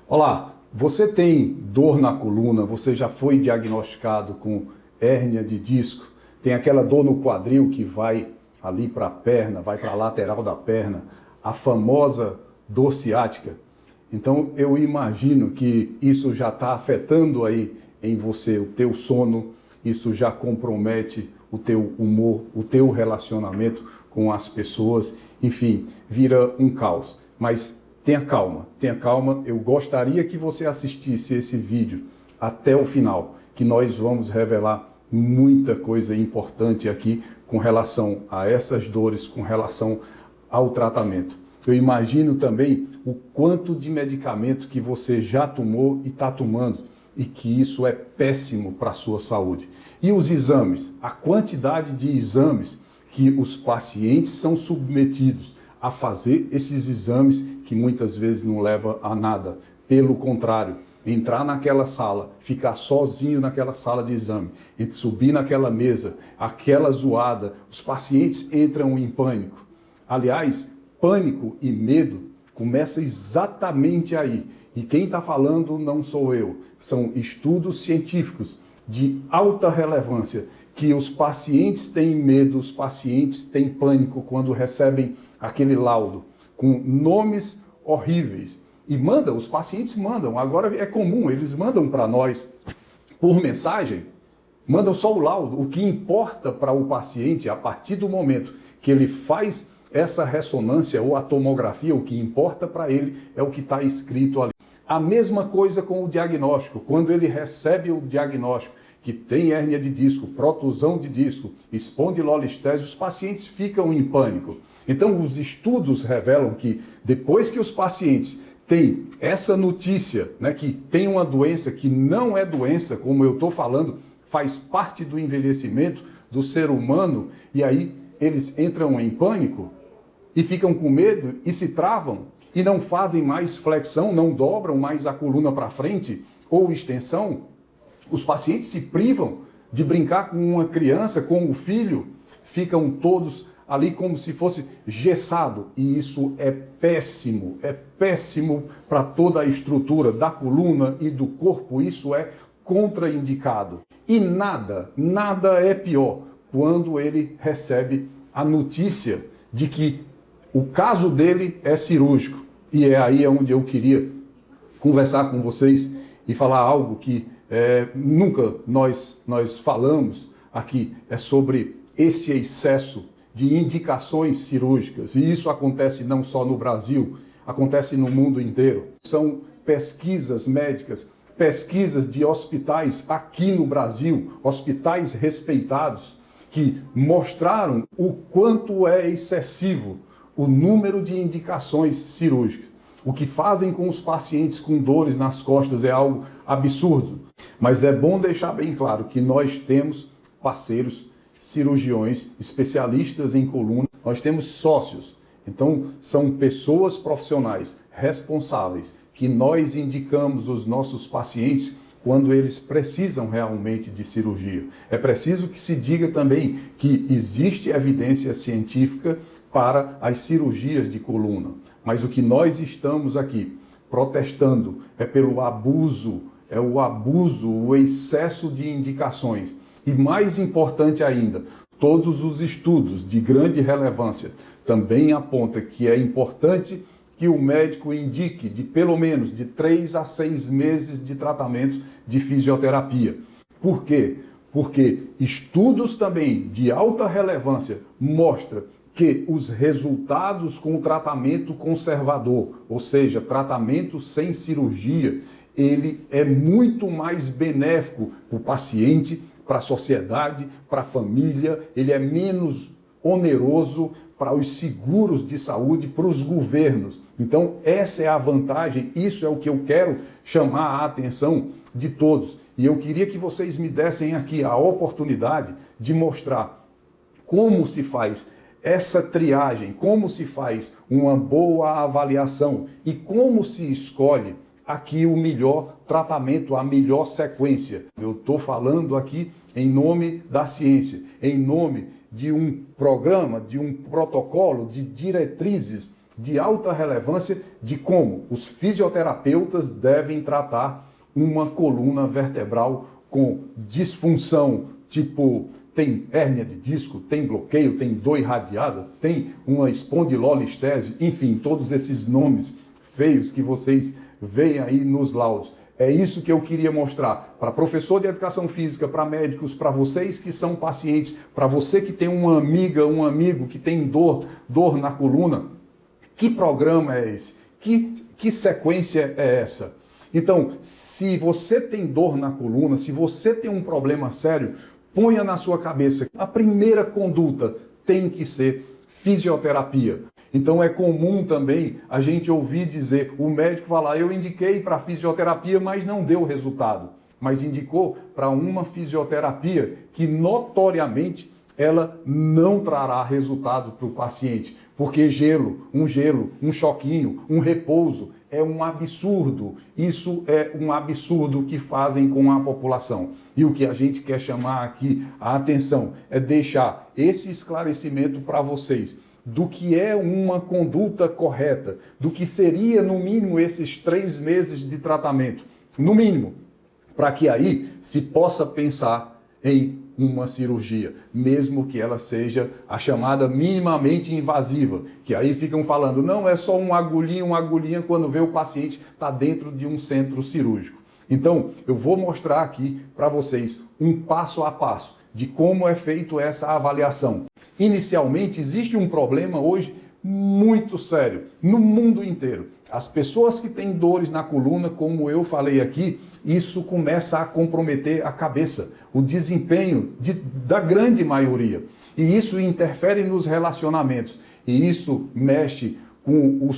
Olá, você tem dor na coluna, você já foi diagnosticado com hérnia de disco, tem aquela dor no quadril que vai ali para a perna, vai para a lateral da perna, a famosa dor ciática. Então eu imagino que isso já está afetando aí em você o teu sono, isso já compromete o teu humor, o teu relacionamento com as pessoas, enfim, vira um caos. Mas tenha calma. Eu gostaria que você assistisse esse vídeo até o final, que nós vamos revelar muita coisa importante aqui com relação a essas dores, com relação ao tratamento. Eu imagino também o quanto de medicamento que você já tomou e está tomando e que isso é péssimo para a sua saúde. E os exames, a quantidade de exames que os pacientes são submetidos a fazer esses exames que muitas vezes não leva a nada. Pelo contrário, entrar naquela sala, ficar sozinho naquela sala de exame, subir naquela mesa, aquela zoada, os pacientes entram em pânico. Aliás, pânico e medo começa exatamente aí. E quem está falando não sou eu, são estudos científicos de alta relevância que os pacientes têm medo, os pacientes têm pânico quando recebem aquele laudo com nomes horríveis. E os pacientes mandam, agora é comum, eles mandam para nós por mensagem, mandam só o laudo. O que importa para o paciente, a partir do momento que ele faz essa ressonância ou a tomografia, o que importa para ele é o que está escrito ali. A mesma coisa com o diagnóstico, quando ele recebe o diagnóstico, que tem hérnia de disco, protusão de disco, espondilolistese, os pacientes ficam em pânico. Então, os estudos revelam que depois que os pacientes têm essa notícia, que tem uma doença que não é doença, como eu estou falando, faz parte do envelhecimento do ser humano, e aí eles entram em pânico e ficam com medo e se travam e não fazem mais flexão, não dobram mais a coluna para frente ou extensão. Os pacientes se privam de brincar com uma criança, com o filho, ficam todos ali como se fosse gessado. E isso é péssimo para toda a estrutura da coluna e do corpo, isso é contraindicado. E nada é pior quando ele recebe a notícia de que o caso dele é cirúrgico. E é aí onde eu queria conversar com vocês e falar algo que nunca nós falamos aqui, é sobre esse excesso de indicações cirúrgicas. E isso acontece não só no Brasil, acontece no mundo inteiro. São pesquisas médicas, pesquisas de hospitais aqui no Brasil, hospitais respeitados, que mostraram o quanto é excessivo o número de indicações cirúrgicas. O que fazem com os pacientes com dores nas costas é algo absurdo. Mas é bom deixar bem claro que nós temos parceiros, cirurgiões, especialistas em coluna, nós temos sócios. Então, são pessoas profissionais responsáveis que nós indicamos os nossos pacientes quando eles precisam realmente de cirurgia. É preciso que se diga também que existe evidência científica para as cirurgias de coluna. Mas o que nós estamos aqui protestando é pelo abuso, o excesso de indicações. E mais importante ainda, todos os estudos de grande relevância também apontam que é importante que o médico indique de pelo menos de 3 a 6 meses de tratamento de fisioterapia. Por quê? Porque estudos também de alta relevância mostram que os resultados com o tratamento conservador, ou seja, tratamento sem cirurgia, ele é muito mais benéfico para o paciente, para a sociedade, para a família, ele é menos oneroso para os seguros de saúde, para os governos. Então, essa é a vantagem, isso é o que eu quero chamar a atenção de todos. E eu queria que vocês me dessem aqui a oportunidade de mostrar como se faz essa triagem, como se faz uma boa avaliação e como se escolhe aqui o melhor tratamento, a melhor sequência. Eu estou falando aqui em nome da ciência, em nome de um programa, de um protocolo, de diretrizes de alta relevância de como os fisioterapeutas devem tratar uma coluna vertebral com disfunção, tipo tem hérnia de disco, tem bloqueio, tem dor irradiada, tem uma espondilolistese, enfim, todos esses nomes feios que vocês veem aí nos laudos. É isso que eu queria mostrar para professor de educação física, para médicos, para vocês que são pacientes, para você que tem uma amiga, um amigo que tem dor na coluna. Que programa é esse? Que sequência é essa? Então, se você tem dor na coluna, se você tem um problema sério, ponha na sua cabeça, a primeira conduta tem que ser fisioterapia. Então é comum também a gente ouvir dizer, o médico falar, eu indiquei para fisioterapia, mas não deu resultado. Mas indicou para uma fisioterapia que notoriamente ela não trará resultado para o paciente. Porque gelo, um choquinho, um repouso é um absurdo. Isso é um absurdo que fazem com a população. E o que a gente quer chamar aqui a atenção é deixar esse esclarecimento para vocês do que é uma conduta correta, do que seria, no mínimo, esses 3 meses de tratamento. No mínimo, para que aí se possa pensar em uma cirurgia, mesmo que ela seja a chamada minimamente invasiva, que aí ficam falando, não, é só uma agulhinha, quando vê o paciente está dentro de um centro cirúrgico. Então, eu vou mostrar aqui para vocês um passo a passo de como é feito essa avaliação. Inicialmente, existe um problema hoje muito sério no mundo inteiro. As pessoas que têm dores na coluna, como eu falei aqui, isso começa a comprometer a cabeça, o desempenho da grande maioria. E isso interfere nos relacionamentos. E isso mexe com o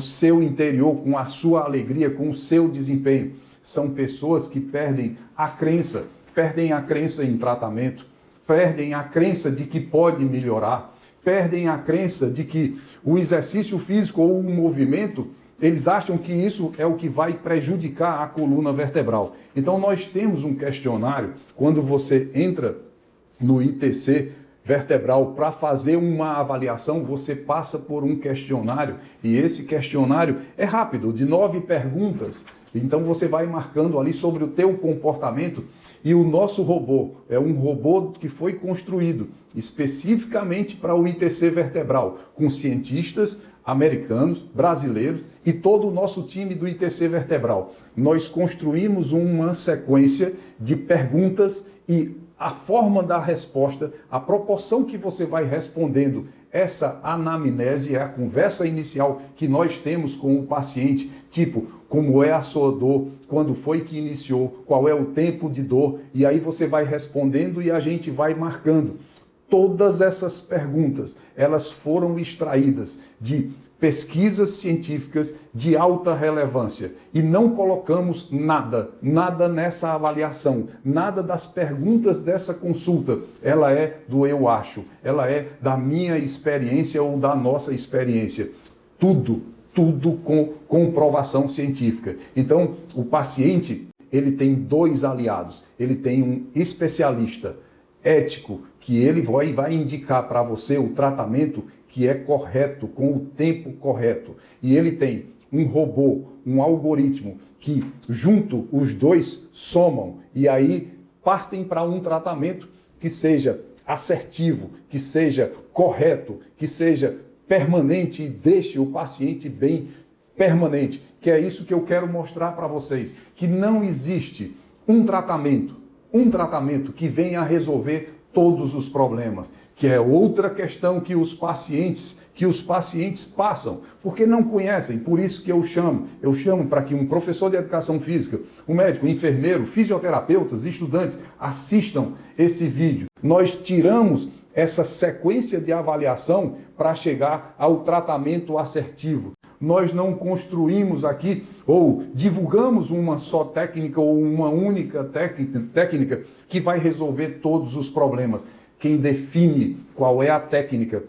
seu interior, com a sua alegria, com o seu desempenho. São pessoas que perdem a crença em tratamento, perdem a crença de que pode melhorar, perdem a crença de que o exercício físico ou o movimento, eles acham que isso é o que vai prejudicar a coluna vertebral. Então nós temos um questionário, quando você entra no ITC vertebral para fazer uma avaliação, você passa por um questionário e esse questionário é rápido, de 9 perguntas. Então você vai marcando ali sobre o teu comportamento e o nosso robô é um robô que foi construído especificamente para o ITC vertebral, com cientistas americanos, brasileiros e todo o nosso time do ITC vertebral. Nós construímos uma sequência de perguntas e a forma da resposta, a proporção que você vai respondendo, essa anamnese é a conversa inicial que nós temos com o paciente, tipo, como é a sua dor, quando foi que iniciou, qual é o tempo de dor, e aí você vai respondendo e a gente vai marcando. Todas essas perguntas, elas foram extraídas de pesquisas científicas de alta relevância e não colocamos nada nessa avaliação, nada das perguntas dessa consulta. Ela é do eu acho, ela é da minha experiência ou da nossa experiência. Tudo com comprovação científica. Então, o paciente, ele tem 2 aliados. Ele tem um especialista ético, que ele vai indicar para você o tratamento que é correto, com o tempo correto. E ele tem um robô, um algoritmo, que junto os 2 somam e aí partem para um tratamento que seja assertivo, que seja correto, que seja permanente e deixe o paciente bem permanente. Que é isso que eu quero mostrar para vocês, que não existe um tratamento que venha a resolver todos os problemas, que é outra questão que os pacientes passam, porque não conhecem. Por isso que eu chamo para que um professor de educação física, um médico, um enfermeiro, fisioterapeutas, estudantes assistam esse vídeo. Nós tiramos essa sequência de avaliação para chegar ao tratamento assertivo. Nós não construímos aqui ou divulgamos uma só técnica ou uma única técnica que vai resolver todos os problemas. Quem define qual é a técnica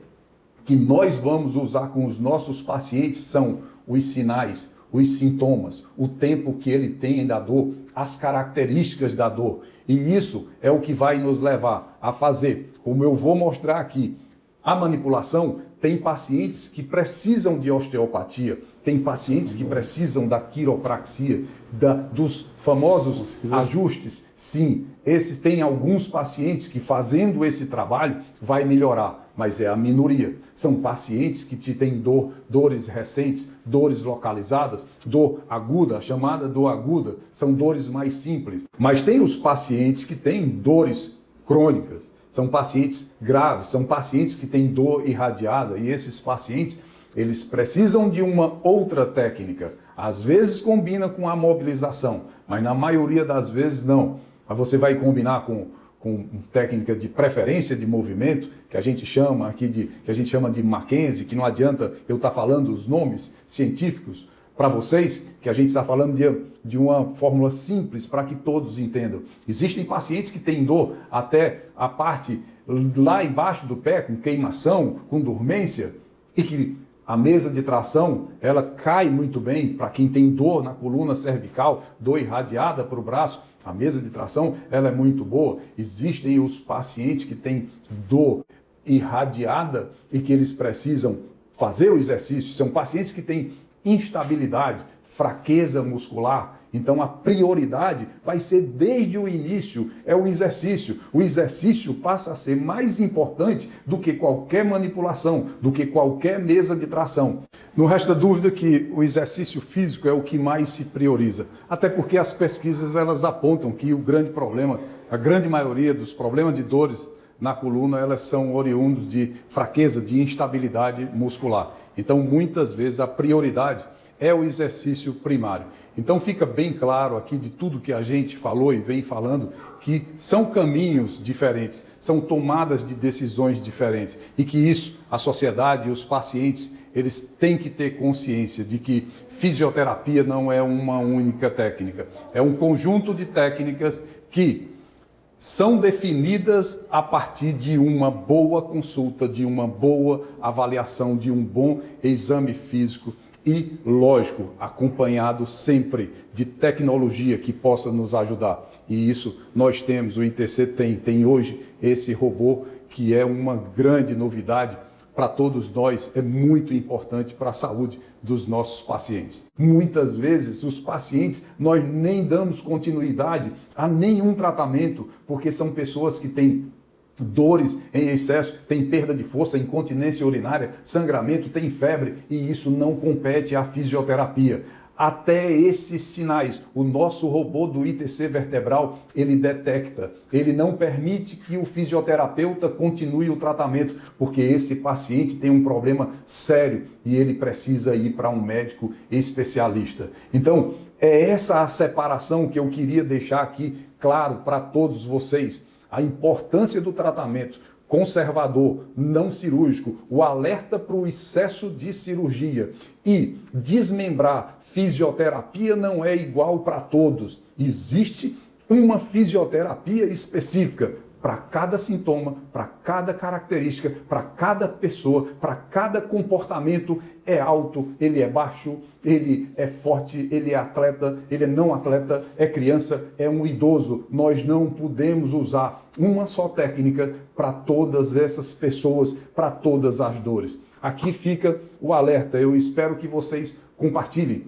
que nós vamos usar com os nossos pacientes são os sinais, os sintomas, o tempo que ele tem da dor, as características da dor. E isso é o que vai nos levar a fazer, como eu vou mostrar aqui, a manipulação tem pacientes que precisam de osteopatia, tem pacientes que precisam da quiropraxia, dos famosos ajustes. Sim, esses tem alguns pacientes que fazendo esse trabalho vai melhorar, mas é a minoria. São pacientes que têm dores recentes, dores localizadas, dor aguda, a chamada dor aguda, são dores mais simples. Mas tem os pacientes que têm dores crônicas, são pacientes graves, são pacientes que têm dor irradiada, e esses pacientes, eles precisam de uma outra técnica. Às vezes combina com a mobilização, mas na maioria das vezes não. Aí você vai combinar com técnica de preferência de movimento, que a gente chama aqui de Mackenzie, que não adianta eu estar falando os nomes científicos para vocês, que a gente está falando de uma fórmula simples para que todos entendam. Existem pacientes que têm dor até a parte lá embaixo do pé, com queimação, com dormência, e que a mesa de tração, ela cai muito bem para quem tem dor na coluna cervical, dor irradiada para o braço. A mesa de tração, ela é muito boa. Existem os pacientes que têm dor irradiada e que eles precisam fazer o exercício. São pacientes que têm instabilidade, fraqueza muscular. Então a prioridade vai ser desde o início, é o exercício. O exercício passa a ser mais importante do que qualquer manipulação, do que qualquer mesa de tração. Não resta dúvida que o exercício físico é o que mais se prioriza. Até porque as pesquisas elas apontam que o grande problema, a grande maioria dos problemas de dores na coluna, elas são oriundos de fraqueza, de instabilidade muscular. Então muitas vezes a prioridade é o exercício primário. Então fica bem claro aqui de tudo que a gente falou e vem falando que são caminhos diferentes, são tomadas de decisões diferentes e que isso, a sociedade e os pacientes, eles têm que ter consciência de que fisioterapia não é uma única técnica, é um conjunto de técnicas que são definidas a partir de uma boa consulta, de uma boa avaliação, de um bom exame físico e, lógico, acompanhado sempre de tecnologia que possa nos ajudar. E isso nós temos, o ITC tem hoje esse robô que é uma grande novidade para todos nós, é muito importante para a saúde dos nossos pacientes. Muitas vezes os pacientes, nós nem damos continuidade a nenhum tratamento, porque são pessoas que têm dores em excesso, tem perda de força, incontinência urinária, sangramento, tem febre, e isso não compete à fisioterapia. Até esses sinais, o nosso robô do ITC vertebral, ele detecta. Ele não permite que o fisioterapeuta continue o tratamento, porque esse paciente tem um problema sério e ele precisa ir para um médico especialista. Então, é essa a separação que eu queria deixar aqui claro para todos vocês. A importância do tratamento conservador, não cirúrgico, o alerta para o excesso de cirurgia e desmembrar. Fisioterapia não é igual para todos. Existe uma fisioterapia específica para cada sintoma, para cada característica, para cada pessoa, para cada comportamento. É alto, ele é baixo, ele é forte, ele é atleta, ele é não atleta, é criança, é um idoso. Nós não podemos usar uma só técnica para todas essas pessoas, para todas as dores. Aqui fica o alerta. Eu espero que vocês compartilhem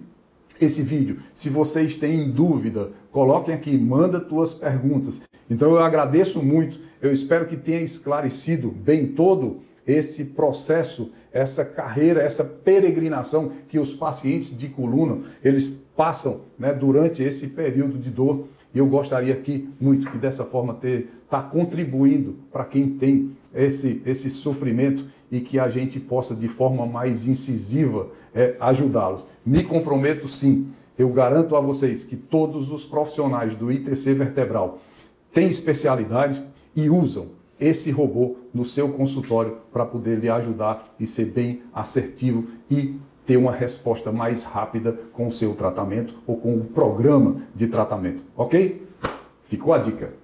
esse vídeo. Se vocês têm dúvida, coloquem aqui, manda tuas perguntas. Então eu agradeço muito, eu espero que tenha esclarecido bem todo esse processo, essa carreira, essa peregrinação que os pacientes de coluna, eles passam, né, durante esse período de dor. E eu gostaria aqui muito que dessa forma tá contribuindo para quem tem esse sofrimento e que a gente possa de forma mais incisiva ajudá-los. Me comprometo sim, eu garanto a vocês que todos os profissionais do ITC vertebral têm especialidade e usam esse robô no seu consultório para poder lhe ajudar e ser bem assertivo e ter uma resposta mais rápida com o seu tratamento ou com o programa de tratamento, ok? Ficou a dica.